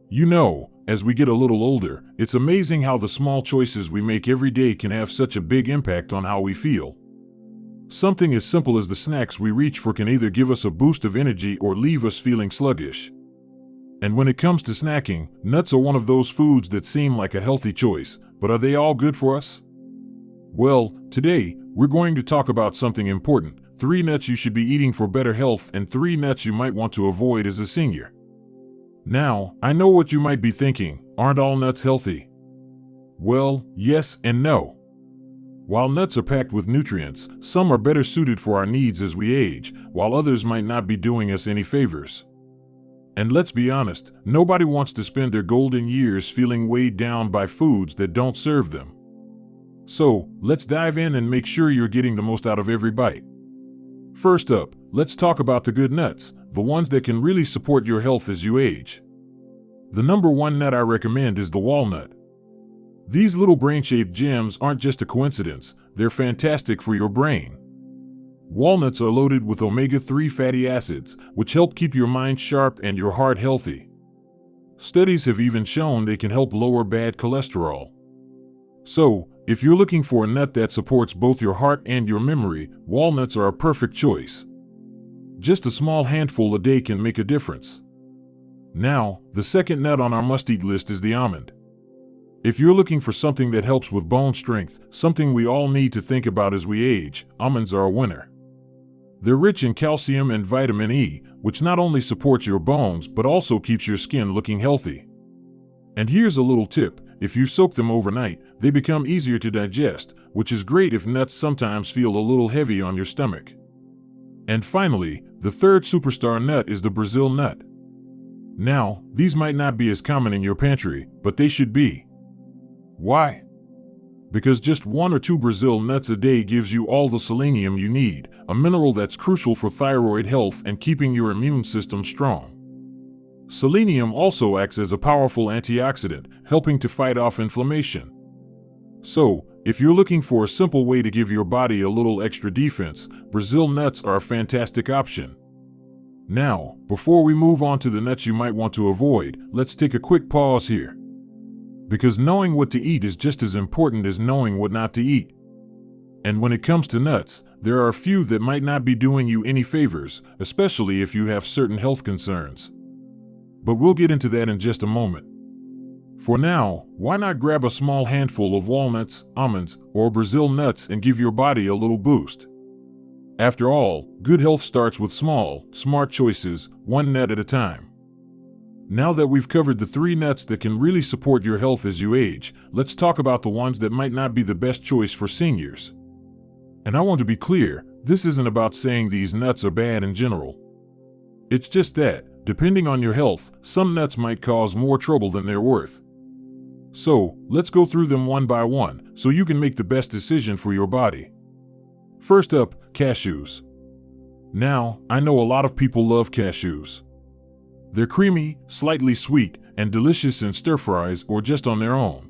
You know, as we get a little older, it's amazing how the small choices we make every day can have such a big impact on how we feel. Something as simple as the snacks we reach for can either give us a boost of energy or leave us feeling sluggish. And when it comes to snacking, nuts are one of those foods that seem like a healthy choice, but are they all good for us? Well, today, we're going to talk about something important: 3 nuts you should be eating for better health and 3 nuts you might want to avoid as a senior. Now, I know what you might be thinking: aren't all nuts healthy? Well, yes and no. While nuts are packed with nutrients, some are better suited for our needs as we age, while others might not be doing us any favors. And let's be honest, nobody wants to spend their golden years feeling weighed down by foods that don't serve them. So, let's dive in and make sure you're getting the most out of every bite. First up, let's talk about the good nuts, the ones that can really support your health as you age. The number 1 nut I recommend is the walnut. These little brain-shaped gems aren't just a coincidence, they're fantastic for your brain. Walnuts are loaded with omega-3 fatty acids, which help keep your mind sharp and your heart healthy. Studies have even shown they can help lower bad cholesterol. So, if you're looking for a nut that supports both your heart and your memory, walnuts are a perfect choice. Just a small handful a day can make a difference. Now, the second nut on our must-eat list is the almond. If you're looking for something that helps with bone strength, something we all need to think about as we age, almonds are a winner. They're rich in calcium and vitamin E, which not only supports your bones but also keeps your skin looking healthy. And here's a little tip: if you soak them overnight, they become easier to digest, which is great if nuts sometimes feel a little heavy on your stomach. And finally, the third superstar nut is the Brazil nut. Now, these might not be as common in your pantry, but they should be. Why? Because just 1 or 2 Brazil nuts a day gives you all the selenium you need, a mineral that's crucial for thyroid health and keeping your immune system strong. Selenium also acts as a powerful antioxidant, helping to fight off inflammation. So, if you're looking for a simple way to give your body a little extra defense, Brazil nuts are a fantastic option. Now, before we move on to the nuts you might want to avoid, let's take a quick pause here. Because knowing what to eat is just as important as knowing what not to eat. And when it comes to nuts, there are a few that might not be doing you any favors, especially if you have certain health concerns. But we'll get into that in just a moment. For now, why not grab a small handful of walnuts, almonds, or Brazil nuts and give your body a little boost? After all, good health starts with small, smart choices, 1 nut at a time. Now that we've covered the 3 nuts that can really support your health as you age, let's talk about the ones that might not be the best choice for seniors. And I want to be clear, this isn't about saying these nuts are bad in general. It's just that, depending on your health, some nuts might cause more trouble than they're worth. So, let's go through them one by one, so you can make the best decision for your body. First up, cashews. Now, I know a lot of people love cashews. They're creamy, slightly sweet, and delicious in stir-fries or just on their own.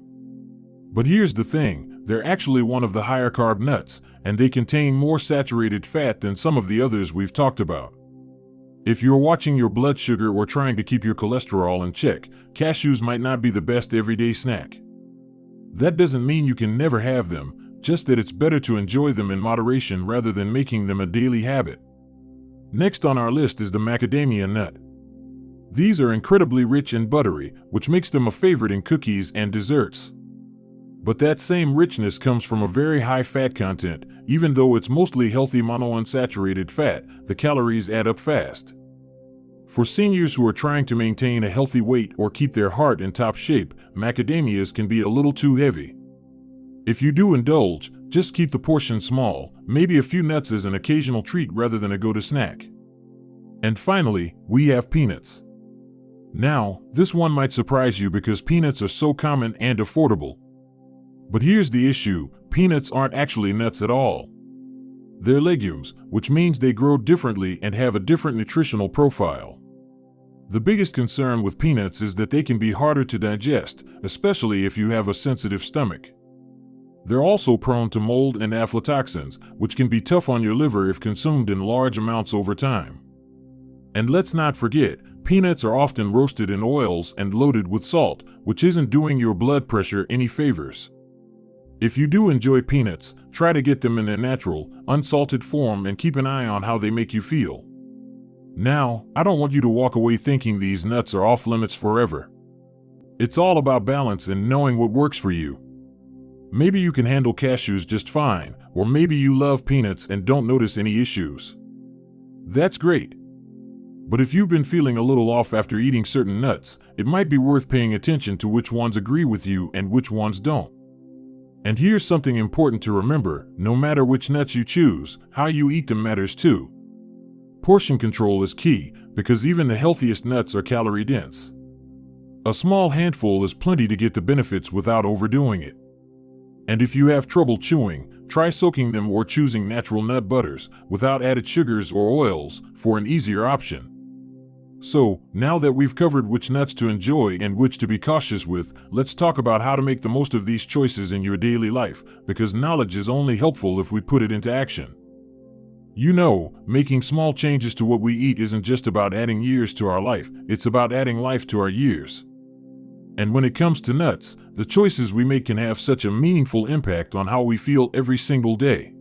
But here's the thing, they're actually one of the higher carb nuts, and they contain more saturated fat than some of the others we've talked about. If you're watching your blood sugar or trying to keep your cholesterol in check, cashews might not be the best everyday snack. That doesn't mean you can never have them, just that it's better to enjoy them in moderation rather than making them a daily habit. Next on our list is the macadamia nut. These are incredibly rich and buttery, which makes them a favorite in cookies and desserts. But that same richness comes from a very high fat content. Even though it's mostly healthy monounsaturated fat, the calories add up fast. For seniors who are trying to maintain a healthy weight or keep their heart in top shape, macadamias can be a little too heavy. If you do indulge, just keep the portion small, maybe a few nuts as an occasional treat rather than a go-to snack. And finally, we have peanuts. Now, this one might surprise you because peanuts are so common and affordable. But here's the issue, peanuts aren't actually nuts at all. They're legumes, which means they grow differently and have a different nutritional profile. The biggest concern with peanuts is that they can be harder to digest, especially if you have a sensitive stomach. They're also prone to mold and aflatoxins, which can be tough on your liver if consumed in large amounts over time. And let's not forget, Peanuts are often roasted in oils and loaded with salt, which isn't doing your blood pressure any favors. If you do enjoy peanuts, try to get them in their natural, unsalted form and keep an eye on how they make you feel. Now, I don't want you to walk away thinking these nuts are off limits forever. It's all about balance and knowing what works for you. Maybe you can handle cashews just fine, or maybe you love peanuts and don't notice any issues. That's great. But if you've been feeling a little off after eating certain nuts, it might be worth paying attention to which ones agree with you and which ones don't. And here's something important to remember: no matter which nuts you choose, how you eat them matters too. Portion control is key, because even the healthiest nuts are calorie dense. A small handful is plenty to get the benefits without overdoing it. And if you have trouble chewing, try soaking them or choosing natural nut butters, without added sugars or oils, for an easier option. So, now that we've covered which nuts to enjoy and which to be cautious with, let's talk about how to make the most of these choices in your daily life, because knowledge is only helpful if we put it into action. You know, making small changes to what we eat isn't just about adding years to our life, it's about adding life to our years. And when it comes to nuts, the choices we make can have such a meaningful impact on how we feel every single day.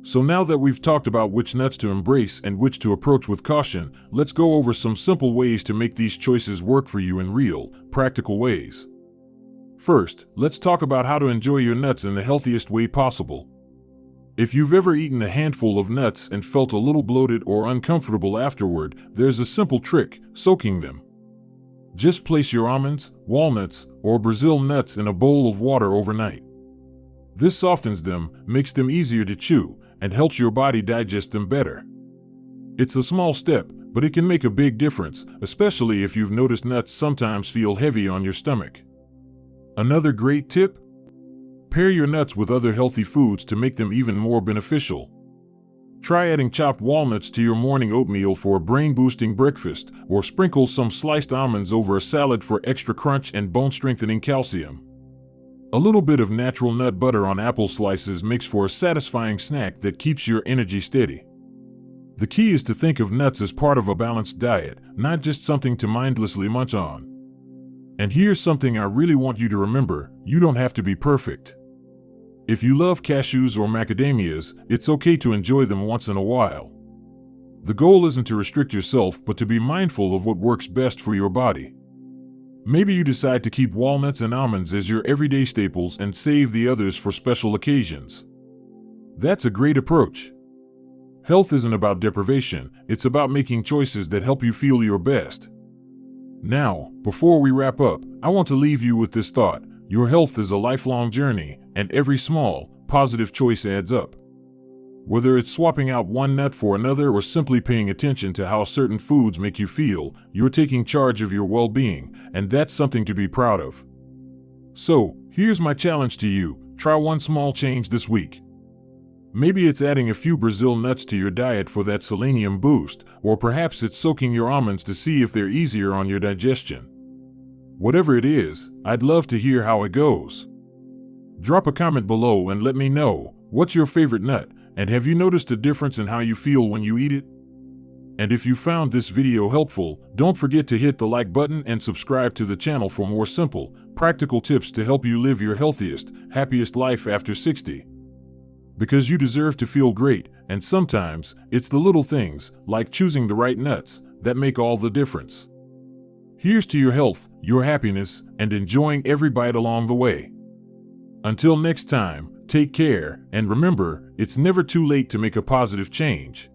So now that we've talked about which nuts to embrace and which to approach with caution, let's go over some simple ways to make these choices work for you in real, practical ways. First, let's talk about how to enjoy your nuts in the healthiest way possible. If you've ever eaten a handful of nuts and felt a little bloated or uncomfortable afterward, there's a simple trick: soaking them. Just place your almonds, walnuts, or Brazil nuts in a bowl of water overnight. This softens them, makes them easier to chew, and helps your body digest them better. It's a small step, but it can make a big difference, especially if you've noticed nuts sometimes feel heavy on your stomach. Another great tip? Pair your nuts with other healthy foods to make them even more beneficial. Try adding chopped walnuts to your morning oatmeal for a brain-boosting breakfast, or sprinkle some sliced almonds over a salad for extra crunch and bone-strengthening calcium. A little bit of natural nut butter on apple slices makes for a satisfying snack that keeps your energy steady. The key is to think of nuts as part of a balanced diet, not just something to mindlessly munch on. And here's something I really want you to remember: you don't have to be perfect. If you love cashews or macadamias, it's okay to enjoy them once in a while. The goal isn't to restrict yourself, but to be mindful of what works best for your body. Maybe you decide to keep walnuts and almonds as your everyday staples and save the others for special occasions. That's a great approach. Health isn't about deprivation, it's about making choices that help you feel your best. Now, before we wrap up, I want to leave you with this thought: your health is a lifelong journey, and every small, positive choice adds up. Whether it's swapping out one nut for another or simply paying attention to how certain foods make you feel, you're taking charge of your well-being, and that's something to be proud of. So, here's my challenge to you: try one small change this week. Maybe it's adding a few Brazil nuts to your diet for that selenium boost, or perhaps it's soaking your almonds to see if they're easier on your digestion. Whatever it is, I'd love to hear how it goes. Drop a comment below and let me know, what's your favorite nut, and have you noticed a difference in how you feel when you eat it? And if you found this video helpful, don't forget to hit the like button and subscribe to the channel for more simple, practical tips to help you live your healthiest, happiest life after 60. Because you deserve to feel great, and sometimes, it's the little things, like choosing the right nuts, that make all the difference. Here's to your health, your happiness, and enjoying every bite along the way. Until next time, take care, and remember, it's never too late to make a positive change.